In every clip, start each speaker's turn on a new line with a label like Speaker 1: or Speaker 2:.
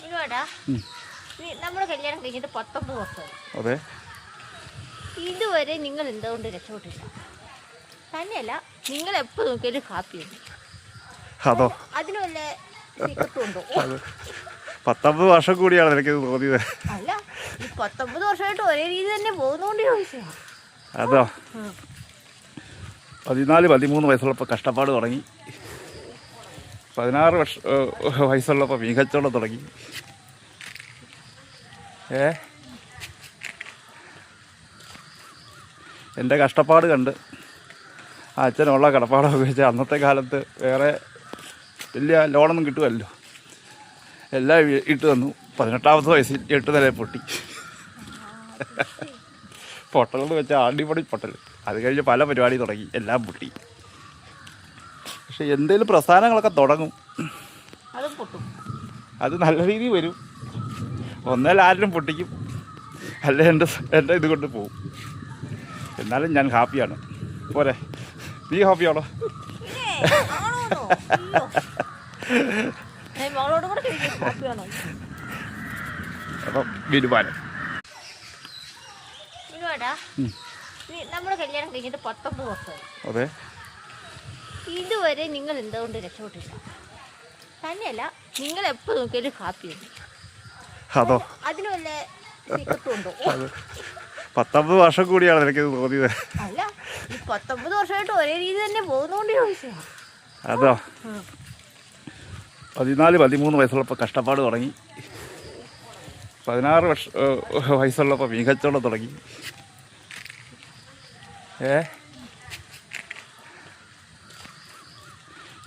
Speaker 1: ഇങ്ങോട്ടാ നമ്മുടെ കല്യാണം കഴിഞ്ഞിട്ട് 19 വർഷമായി.
Speaker 2: അതെ.
Speaker 1: ഇതുവരെ നിങ്ങൾ എന്തുകൊണ്ട് രക്ഷപ്പെട്ടില്ല? തന്നെയല്ല, നിങ്ങൾ എപ്പോൾ നോക്കിയാലും ഹാപ്പിയുണ്ട്.
Speaker 2: അതോ?
Speaker 1: അതിന് വല്ല സീക്രട്ടുണ്ടോ?
Speaker 2: 19 വർഷം കൂടിയാണ് എനിക്ക് തോന്നിയത്.
Speaker 1: അല്ല, ഈ 19 വർഷമായിട്ട് ഒരേ രീതി തന്നെ പോകുന്നോണ്ട് ചോദിച്ചാ.
Speaker 2: അതോ? 14-13 വയസ്സുള്ളപ്പോൾ കഷ്ടപ്പാട് തുടങ്ങി. 16 വയസ്സുള്ളപ്പോൾ മീകച്ചവടം തുടങ്ങി. എൻ്റെ കഷ്ടപ്പാട് കണ്ട് അച്ഛനുള്ള കടപ്പാടൊക്കെ വെച്ചാൽ അന്നത്തെ കാലത്ത് വേറെ വലിയ ലോണൊന്നും കിട്ടുമല്ലോ. എല്ലാം ഇട്ട് തന്നു. 18ാമത്തെ വയസ്സിൽ 8 നില പൊട്ടി. പൊട്ടലെന്ന് വെച്ചാൽ ആണ്ടിപ്പൊടി പൊട്ടൽ. അത് കഴിഞ്ഞ് പല പരിപാടി തുടങ്ങി, എല്ലാം പൊട്ടി. പക്ഷെ എന്തെങ്കിലും പ്രസ്ഥാനങ്ങളൊക്കെ തുടങ്ങും, അത് നല്ല രീതിയിൽ വരും. ഒന്നേൽ ആരിലും പൊട്ടിക്കും, അല്ലെ എൻ്റെ ഇത് കൊണ്ട് പോവും. എന്നാലും ഞാൻ ഹാപ്പിയാണ്. പോരെ, നീ ഹാപ്പിയാണോ? അപ്പം വിരുമാനം.
Speaker 1: നമ്മുടെ കല്യാണം കഴിഞ്ഞിട്ട് 19 വർഷമായി.
Speaker 2: അതെ.
Speaker 1: ഇതുവരെ നിങ്ങൾ എന്തുകൊണ്ട് രക്ഷപ്പെട്ടില്ല? തന്നെയല്ല, നിങ്ങൾ എപ്പോൾ നോക്കിയാലും ഹാപ്പിയുണ്ട്.
Speaker 2: അതോ?
Speaker 1: അതിന് വല്ല സീക്രട്ടുണ്ടോ?
Speaker 2: 19 വർഷം കൂടിയാണ് എനിക്ക് തോന്നിയത്.
Speaker 1: അല്ല, ഈ 19 വർഷമായിട്ട് ഒരേ രീതി തന്നെ പോകുന്നോണ്ട് ചോദിച്ചാ.
Speaker 2: അതോ? 14-13 വയസ്സുള്ളപ്പോൾ കഷ്ടപ്പാട് തുടങ്ങി. 16 വയസ്സുള്ളപ്പോൾ മീകച്ചവടം തുടങ്ങി.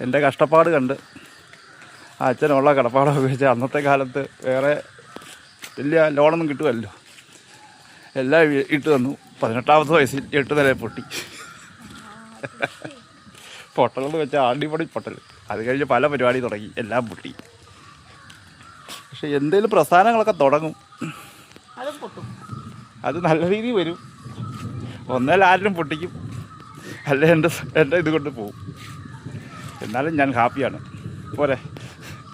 Speaker 2: എൻ്റെ കഷ്ടപ്പാട് കണ്ട് അച്ഛനുള്ള കടപ്പാടൊക്കെ വെച്ചാൽ അന്നത്തെ കാലത്ത് വേറെ വലിയ ലോണൊന്നും കിട്ടുമല്ലോ. എല്ലാം ഇട്ട് തന്നു. 18ാമത്തെ വയസ്സിൽ 8 നില പൊട്ടി. പൊട്ടലെന്ന് വെച്ചാൽ ആണ്ടിപ്പൊടി പൊട്ടൽ. അത് കഴിഞ്ഞ് പല പരിപാടി തുടങ്ങി, എല്ലാം പൊട്ടി. പക്ഷെ എന്തെങ്കിലും പ്രസ്ഥാനങ്ങളൊക്കെ തുടങ്ങും, അത് നല്ല രീതിയിൽ വരും. ഒന്നേൽ ആരിലും പൊട്ടിക്കും, അല്ലെ എൻ്റെ ഇത് കൊണ്ട് പോവും. എന്നാലും ഞാൻ ഹാപ്പിയാണ്. പോരെ,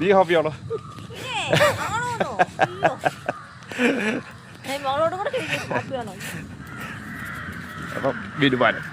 Speaker 2: നീ ഹാപ്പിയാണോ? അപ്പം വിരുമാനം.